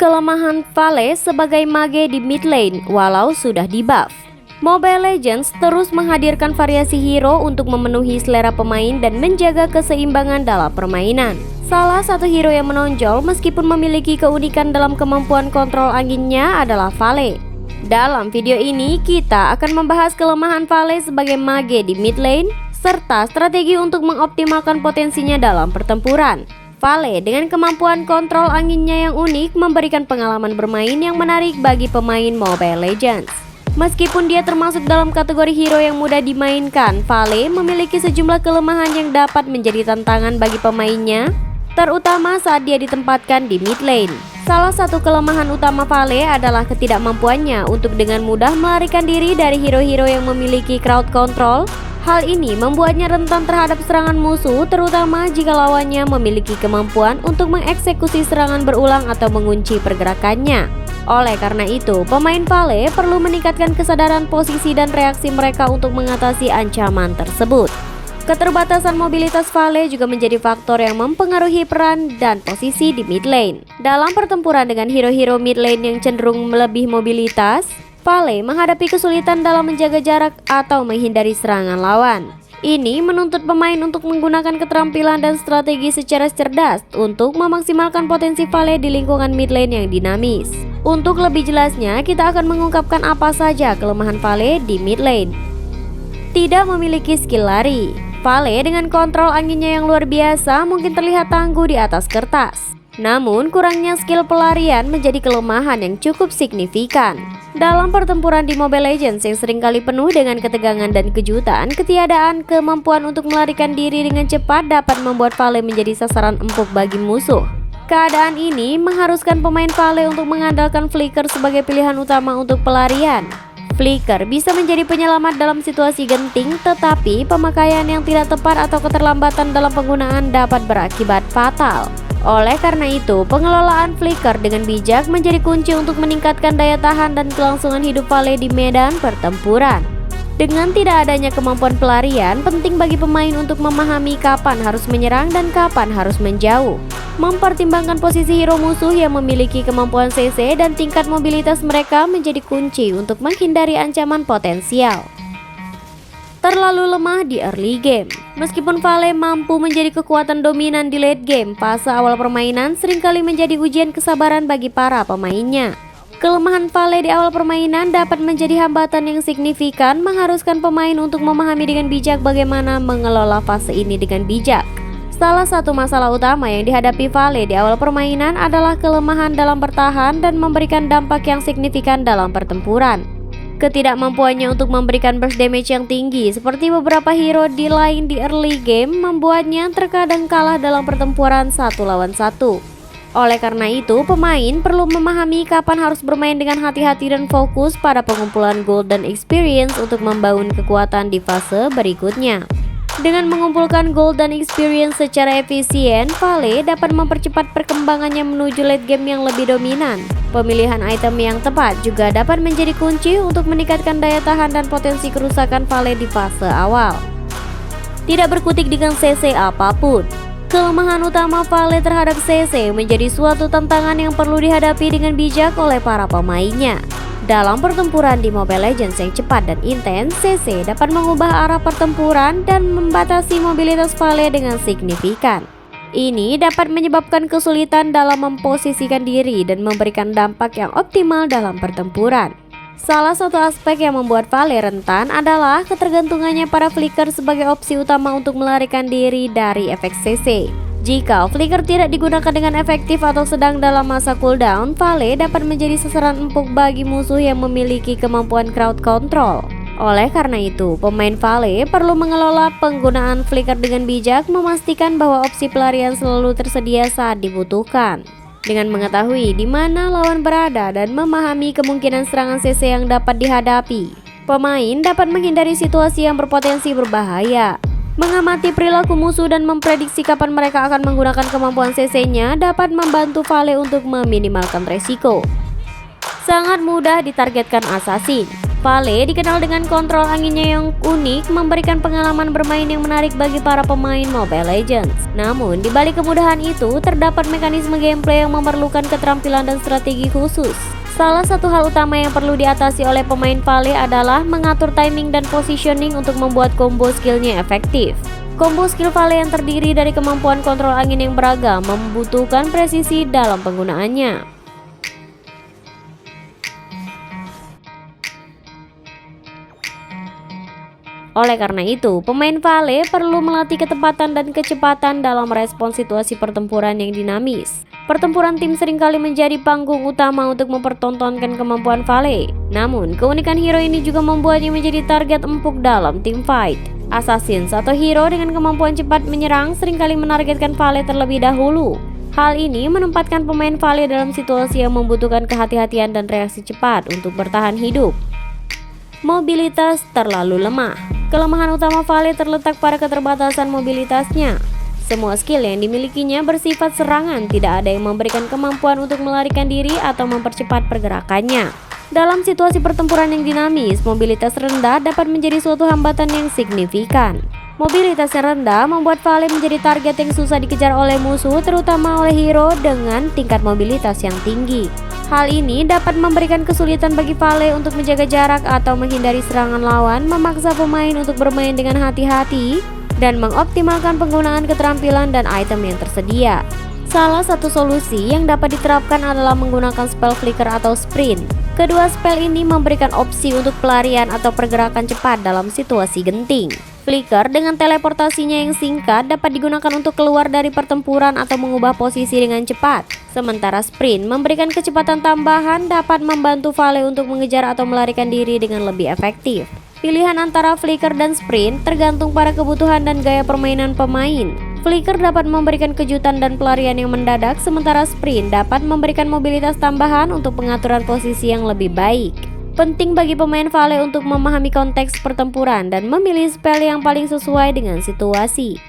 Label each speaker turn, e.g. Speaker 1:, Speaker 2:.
Speaker 1: Kelemahan Vale sebagai mage di mid lane walau sudah di-buff. Mobile Legends terus menghadirkan variasi hero untuk memenuhi selera pemain dan menjaga keseimbangan dalam permainan. Salah satu hero yang menonjol meskipun memiliki keunikan dalam kemampuan kontrol anginnya adalah Vale. Dalam video ini kita akan membahas kelemahan Vale sebagai mage di mid lane serta strategi untuk mengoptimalkan potensinya dalam pertempuran. Vale dengan kemampuan kontrol anginnya yang unik memberikan pengalaman bermain yang menarik bagi pemain Mobile Legends. Meskipun dia termasuk dalam kategori hero yang mudah dimainkan, Vale memiliki sejumlah kelemahan yang dapat menjadi tantangan bagi pemainnya, terutama saat dia ditempatkan di mid lane. Salah satu kelemahan utama Vale adalah ketidakmampuannya untuk dengan mudah melarikan diri dari hero-hero yang memiliki crowd control. Hal ini membuatnya rentan terhadap serangan musuh, terutama jika lawannya memiliki kemampuan untuk mengeksekusi serangan berulang atau mengunci pergerakannya. Oleh karena itu, pemain Vale perlu meningkatkan kesadaran posisi dan reaksi mereka untuk mengatasi ancaman tersebut. Keterbatasan mobilitas Vale juga menjadi faktor yang mempengaruhi peran dan posisi di mid lane. Dalam pertempuran dengan hero-hero mid lane yang cenderung melebih mobilitas, Vale menghadapi kesulitan dalam menjaga jarak atau menghindari serangan lawan. Ini menuntut pemain untuk menggunakan keterampilan dan strategi secara cerdas untuk memaksimalkan potensi Vale di lingkungan mid lane yang dinamis. Untuk lebih jelasnya, kita akan mengungkapkan apa saja kelemahan Vale di mid lane. Tidak memiliki skill lari. Vale dengan kontrol anginnya yang luar biasa mungkin terlihat tangguh di atas kertas. Namun, kurangnya skill pelarian menjadi kelemahan yang cukup signifikan. Dalam pertempuran di Mobile Legends yang seringkali penuh dengan ketegangan dan kejutan, ketiadaan kemampuan untuk melarikan diri dengan cepat dapat membuat Vale menjadi sasaran empuk bagi musuh. Keadaan ini mengharuskan pemain Vale untuk mengandalkan flicker sebagai pilihan utama untuk pelarian. Flicker bisa menjadi penyelamat dalam situasi genting, tetapi pemakaian yang tidak tepat atau keterlambatan dalam penggunaan dapat berakibat fatal. Oleh karena itu, pengelolaan flicker dengan bijak menjadi kunci untuk meningkatkan daya tahan dan kelangsungan hidup Vale di medan pertempuran. Dengan tidak adanya kemampuan pelarian, penting bagi pemain untuk memahami kapan harus menyerang dan kapan harus menjauh. Mempertimbangkan posisi hero musuh yang memiliki kemampuan CC dan tingkat mobilitas mereka menjadi kunci untuk menghindari ancaman potensial. Terlalu lemah di early game. Meskipun Vale mampu menjadi kekuatan dominan di late game, fase awal permainan seringkali menjadi ujian kesabaran bagi para pemainnya. Kelemahan Vale di awal permainan dapat menjadi hambatan yang signifikan, mengharuskan pemain untuk memahami dengan bijak bagaimana mengelola fase ini dengan bijak. Salah satu masalah utama yang dihadapi Vale di awal permainan adalah kelemahan dalam bertahan dan memberikan dampak yang signifikan dalam pertempuran. Ketidakmampuannya untuk memberikan burst damage yang tinggi seperti beberapa hero di line di early game membuatnya terkadang kalah dalam pertempuran 1 lawan 1. Oleh karena itu, pemain perlu memahami kapan harus bermain dengan hati-hati dan fokus pada pengumpulan gold dan experience untuk membangun kekuatan di fase berikutnya. Dengan mengumpulkan gold dan experience secara efisien, Vale dapat mempercepat perkembangannya menuju late game yang lebih dominan. Pemilihan item yang tepat juga dapat menjadi kunci untuk meningkatkan daya tahan dan potensi kerusakan Vale di fase awal. Tidak berkutik dengan CC apapun. Kelemahan utama Vale terhadap CC menjadi suatu tantangan yang perlu dihadapi dengan bijak oleh para pemainnya. Dalam pertempuran di Mobile Legends yang cepat dan intens, CC dapat mengubah arah pertempuran dan membatasi mobilitas Vale dengan signifikan. Ini dapat menyebabkan kesulitan dalam memposisikan diri dan memberikan dampak yang optimal dalam pertempuran. Salah satu aspek yang membuat Vale rentan adalah ketergantungannya pada flicker sebagai opsi utama untuk melarikan diri dari efek CC. Jika flicker tidak digunakan dengan efektif atau sedang dalam masa cooldown, Vale dapat menjadi sasaran empuk bagi musuh yang memiliki kemampuan crowd control. Oleh karena itu, pemain Vale perlu mengelola penggunaan flicker dengan bijak, memastikan bahwa opsi pelarian selalu tersedia saat dibutuhkan. Dengan mengetahui di mana lawan berada dan memahami kemungkinan serangan CC yang dapat dihadapi, pemain dapat menghindari situasi yang berpotensi berbahaya. Mengamati perilaku musuh dan memprediksi kapan mereka akan menggunakan kemampuan CC-nya dapat membantu Vale untuk meminimalkan resiko. Sangat mudah ditargetkan assassin. Vale dikenal dengan kontrol anginnya yang unik, memberikan pengalaman bermain yang menarik bagi para pemain Mobile Legends. Namun, di balik kemudahan itu, terdapat mekanisme gameplay yang memerlukan keterampilan dan strategi khusus. Salah satu hal utama yang perlu diatasi oleh pemain Vale adalah mengatur timing dan positioning untuk membuat combo skillnya efektif. Combo skill Vale yang terdiri dari kemampuan kontrol angin yang beragam membutuhkan presisi dalam penggunaannya. Oleh karena itu, pemain Vale perlu melatih ketepatan dan kecepatan dalam merespons situasi pertempuran yang dinamis. Pertempuran tim seringkali menjadi panggung utama untuk mempertontonkan kemampuan Vale. Namun, keunikan hero ini juga membuatnya menjadi target empuk dalam tim fight. Assassins atau hero dengan kemampuan cepat menyerang seringkali menargetkan Vale terlebih dahulu. Hal ini menempatkan pemain Vale dalam situasi yang membutuhkan kehati-hatian dan reaksi cepat untuk bertahan hidup. Mobilitas terlalu lemah. Kelemahan utama Vale terletak pada keterbatasan mobilitasnya. Semua skill yang dimilikinya bersifat serangan, tidak ada yang memberikan kemampuan untuk melarikan diri atau mempercepat pergerakannya. Dalam situasi pertempuran yang dinamis, mobilitas rendah dapat menjadi suatu hambatan yang signifikan. Mobilitas yang rendah membuat Vale menjadi target yang susah dikejar oleh musuh, terutama oleh hero dengan tingkat mobilitas yang tinggi. Hal ini dapat memberikan kesulitan bagi Vale untuk menjaga jarak atau menghindari serangan lawan, memaksa pemain untuk bermain dengan hati-hati, dan mengoptimalkan penggunaan keterampilan dan item yang tersedia. Salah satu solusi yang dapat diterapkan adalah menggunakan spell flicker atau sprint. Kedua spell ini memberikan opsi untuk pelarian atau pergerakan cepat dalam situasi genting. Flicker dengan teleportasinya yang singkat dapat digunakan untuk keluar dari pertempuran atau mengubah posisi dengan cepat. Sementara sprint memberikan kecepatan tambahan, dapat membantu Vale untuk mengejar atau melarikan diri dengan lebih efektif. Pilihan antara flicker dan sprint tergantung pada kebutuhan dan gaya permainan pemain. Flicker dapat memberikan kejutan dan pelarian yang mendadak, sementara sprint dapat memberikan mobilitas tambahan untuk pengaturan posisi yang lebih baik. Penting bagi pemain Vale untuk memahami konteks pertempuran dan memilih spell yang paling sesuai dengan situasi.